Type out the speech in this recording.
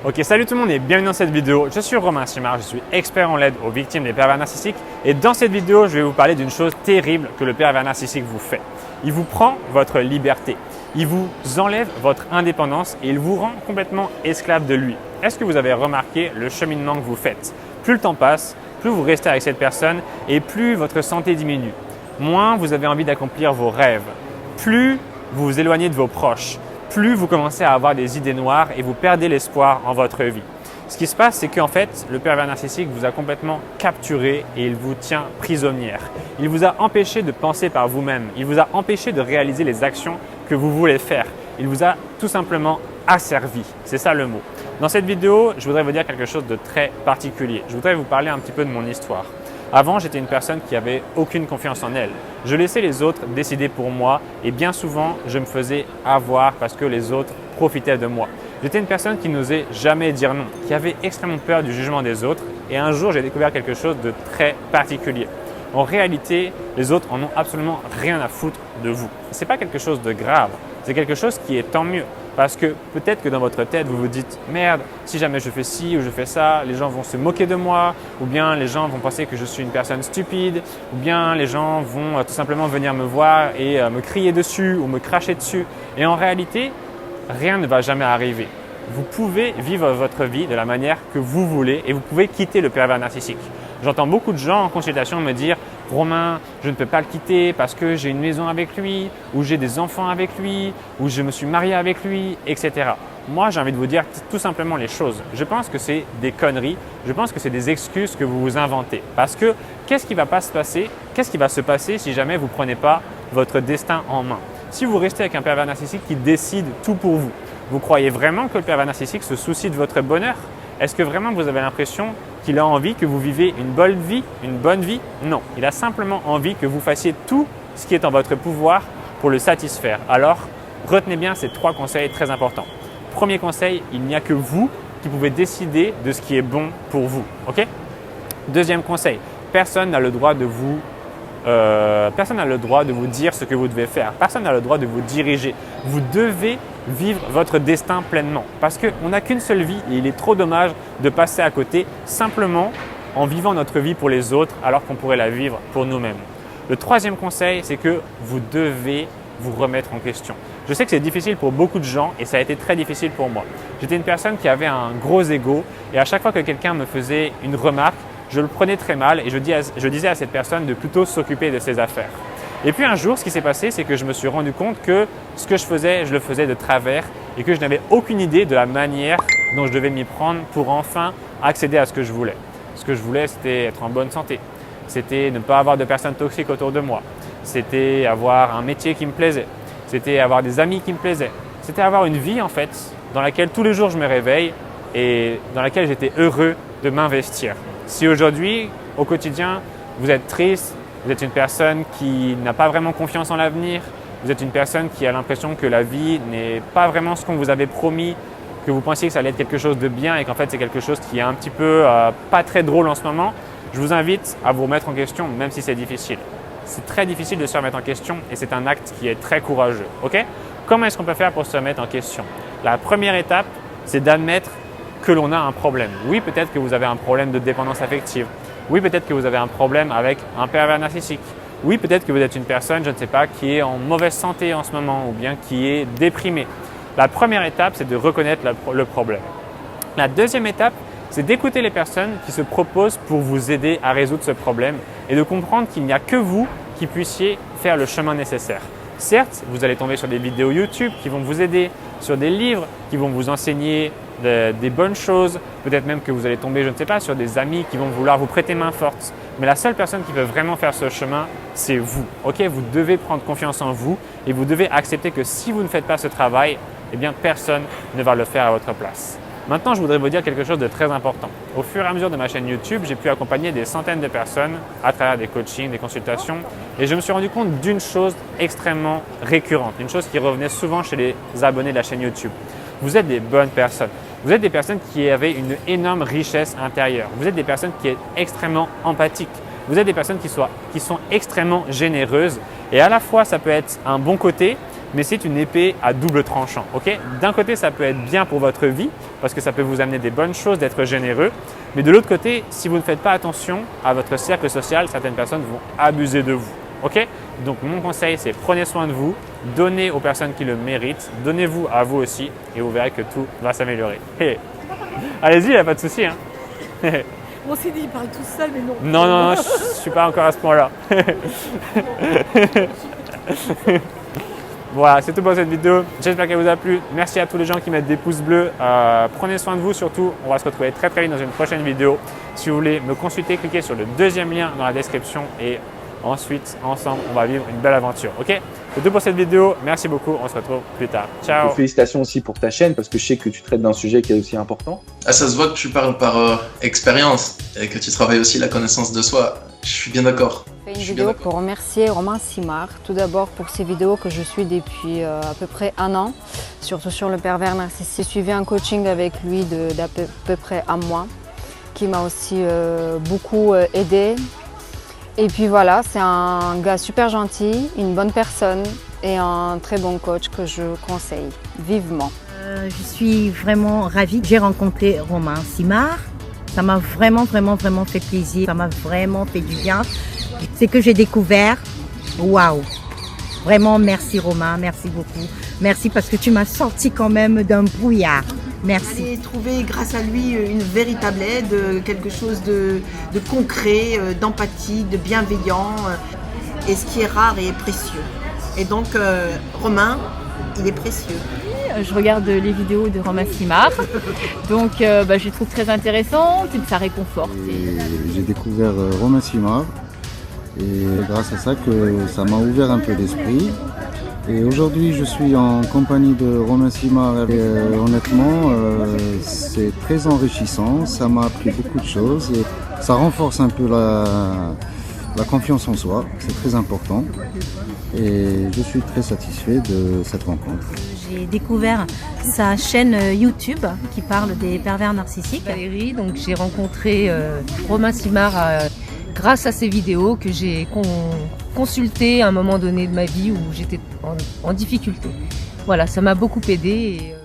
Ok, salut tout le monde et bienvenue dans cette vidéo. Je suis Romain Simard, je suis expert en l'aide aux victimes des pervers narcissiques et dans cette vidéo, je vais vous parler d'une chose terrible que le pervers narcissique vous fait. Il vous prend votre liberté, il vous enlève votre indépendance et il vous rend complètement esclave de lui. Est-ce que vous avez remarqué le cheminement que vous faites? Plus le temps passe, plus vous restez avec cette personne et plus votre santé diminue. Moins vous avez envie d'accomplir vos rêves, plus vous vous éloignez de vos proches. Plus vous commencez à avoir des idées noires et vous perdez l'espoir en votre vie. Ce qui se passe, c'est qu'en fait, le pervers narcissique vous a complètement capturé et il vous tient prisonnière. Il vous a empêché de penser par vous-même. Il vous a empêché de réaliser les actions que vous voulez faire. Il vous a tout simplement asservi. C'est ça le mot. Dans cette vidéo, je voudrais vous dire quelque chose de très particulier. Je voudrais vous parler un petit peu de mon histoire. Avant, j'étais une personne qui n'avait aucune confiance en elle. Je laissais les autres décider pour moi et bien souvent, je me faisais avoir parce que les autres profitaient de moi. J'étais une personne qui n'osait jamais dire non, qui avait extrêmement peur du jugement des autres et un jour, j'ai découvert quelque chose de très particulier. En réalité, les autres en ont absolument rien à foutre de vous. Ce n'est pas quelque chose de grave, c'est quelque chose qui est tant mieux. Parce que peut-être que dans votre tête, vous vous dites « Merde, si jamais je fais ci ou je fais ça, les gens vont se moquer de moi. » Ou bien les gens vont penser que je suis une personne stupide. Ou bien les gens vont tout simplement venir me voir et me crier dessus ou me cracher dessus. Et en réalité, rien ne va jamais arriver. Vous pouvez vivre votre vie de la manière que vous voulez et vous pouvez quitter le pervers narcissique. J'entends beaucoup de gens en consultation me dire « Romain, je ne peux pas le quitter parce que j'ai une maison avec lui, ou j'ai des enfants avec lui, ou je me suis marié avec lui, etc. » Moi, j'ai envie de vous dire tout simplement les choses. Je pense que c'est des conneries, je pense que c'est des excuses que vous vous inventez. Parce que qu'est-ce qui va se passer si jamais vous ne prenez pas votre destin en main? Si vous restez avec un pervers narcissique qui décide tout pour vous, vous croyez vraiment que le pervers narcissique se soucie de votre bonheur? Est-ce que vraiment vous avez l'impression qu'il a envie que vous viviez une bonne vie? Non, il a simplement envie que vous fassiez tout ce qui est en votre pouvoir pour le satisfaire. Alors, retenez bien ces 3 conseils très importants. Premier conseil, il n'y a que vous qui pouvez décider de ce qui est bon pour vous. Ok? Deuxième conseil, personne n'a le droit de vous dire ce que vous devez faire. Personne n'a le droit de vous diriger. Vous devez vivre votre destin pleinement parce qu'on n'a qu'une seule vie et il est trop dommage de passer à côté simplement en vivant notre vie pour les autres alors qu'on pourrait la vivre pour nous-mêmes. Le troisième conseil, c'est que vous devez vous remettre en question. Je sais que c'est difficile pour beaucoup de gens et ça a été très difficile pour moi. J'étais une personne qui avait un gros ego et à chaque fois que quelqu'un me faisait une remarque, je le prenais très mal et je disais à cette personne de plutôt s'occuper de ses affaires. Et puis un jour, ce qui s'est passé, c'est que je me suis rendu compte que ce que je le faisais de travers et que je n'avais aucune idée de la manière dont je devais m'y prendre pour enfin accéder à ce que je voulais. Ce que je voulais, c'était être en bonne santé. C'était ne pas avoir de personnes toxiques autour de moi. C'était avoir un métier qui me plaisait. C'était avoir des amis qui me plaisaient. C'était avoir une vie en fait dans laquelle tous les jours je me réveille et dans laquelle j'étais heureux de m'investir. Si aujourd'hui, au quotidien, vous êtes triste, vous êtes une personne qui n'a pas vraiment confiance en l'avenir, vous êtes une personne qui a l'impression que la vie n'est pas vraiment ce qu'on vous avait promis, que vous pensiez que ça allait être quelque chose de bien et qu'en fait c'est quelque chose qui est un petit peu pas très drôle en ce moment, je vous invite à vous remettre en question même si c'est difficile. C'est très difficile de se remettre en question et c'est un acte qui est très courageux. Ok? Comment est-ce qu'on peut faire pour se remettre en question? La première étape, c'est d'admettre que l'on a un problème. Oui, peut-être que vous avez un problème de dépendance affective. Oui, peut-être que vous avez un problème avec un pervers narcissique. Oui, peut-être que vous êtes une personne, je ne sais pas, qui est en mauvaise santé en ce moment ou bien qui est déprimée. La première étape, c'est de reconnaître le problème. La deuxième étape, c'est d'écouter les personnes qui se proposent pour vous aider à résoudre ce problème et de comprendre qu'il n'y a que vous qui puissiez faire le chemin nécessaire. Certes, vous allez tomber sur des vidéos YouTube qui vont vous aider, sur des livres qui vont vous enseigner des bonnes choses, peut-être même que vous allez tomber, je ne sais pas, sur des amis qui vont vouloir vous prêter main forte. Mais la seule personne qui peut vraiment faire ce chemin, c'est vous. Ok, vous devez prendre confiance en vous et vous devez accepter que si vous ne faites pas ce travail, eh bien personne ne va le faire à votre place. Maintenant, je voudrais vous dire quelque chose de très important. Au fur et à mesure de ma chaîne YouTube, j'ai pu accompagner des centaines de personnes à travers des coachings, des consultations et je me suis rendu compte d'une chose extrêmement récurrente, une chose qui revenait souvent chez les abonnés de la chaîne YouTube. Vous êtes des bonnes personnes. Vous êtes des personnes qui avaient une énorme richesse intérieure. Vous êtes des personnes qui sont extrêmement empathiques. Vous êtes des personnes qui sont extrêmement généreuses et à la fois ça peut être un bon côté, mais c'est une épée à double tranchant. Okay? D'un côté, ça peut être bien pour votre vie parce que ça peut vous amener des bonnes choses d'être généreux. Mais de l'autre côté, si vous ne faites pas attention à votre cercle social, certaines personnes vont abuser de vous. Ok? Donc mon conseil, c'est prenez soin de vous, donnez aux personnes qui le méritent, donnez-vous à vous aussi et vous verrez que tout va s'améliorer. Hey. Allez-y, il n'y a pas de souci. Hein. On s'est dit, il parle tout seul, mais non. Non, je ne suis pas encore à ce point-là. Voilà, c'est tout pour cette vidéo. J'espère qu'elle vous a plu. Merci à tous les gens qui mettent des pouces bleus. Prenez soin de vous surtout. On va se retrouver très vite dans une prochaine vidéo. Si vous voulez me consulter, cliquez sur le deuxième lien dans la description et ensuite, ensemble, on va vivre une belle aventure. Ok? C'est tout pour cette vidéo. Merci beaucoup. On se retrouve plus tard. Ciao. Félicitations aussi pour ta chaîne parce que je sais que tu traites d'un sujet qui est aussi important. Ah, ça se voit que tu parles par expérience et que tu travailles aussi la connaissance de soi. Je suis bien d'accord. Je fais une vidéo pour remercier Romain Simard, tout d'abord pour ses vidéos que je suis depuis à peu près 1 an, surtout sur le pervers narcissique. J'ai suivi un coaching avec lui d'à peu près 1 mois, qui m'a aussi beaucoup aidé. Et puis voilà, c'est un gars super gentil, une bonne personne et un très bon coach que je conseille vivement. Je suis vraiment ravie. J'ai rencontré Romain Simard. Ça m'a vraiment fait plaisir. Ça m'a vraiment fait du bien. C'est que j'ai découvert. Waouh! Vraiment, merci Romain, merci beaucoup. Merci parce que tu m'as sorti quand même d'un brouillard. Merci. J'ai trouvé grâce à lui une véritable aide, quelque chose de concret, d'empathique, de bienveillant, et ce qui est rare et précieux. Et donc Romain, il est précieux. Je regarde les vidéos de Romain Simard, donc je les trouve très intéressantes et ça réconforte. J'ai découvert Romain Simard et grâce à ça que ça m'a ouvert un peu l'esprit. Et aujourd'hui je suis en compagnie de Romain Simard et honnêtement c'est très enrichissant, ça m'a appris beaucoup de choses et ça renforce un peu la confiance en soi, c'est très important et je suis très satisfait de cette rencontre. J'ai découvert sa chaîne YouTube qui parle des pervers narcissiques. Valérie, donc j'ai rencontré Romain Simard grâce à ses vidéos que j'ai consultées à un moment donné de ma vie où j'étais en difficulté. Voilà, ça m'a beaucoup aidée.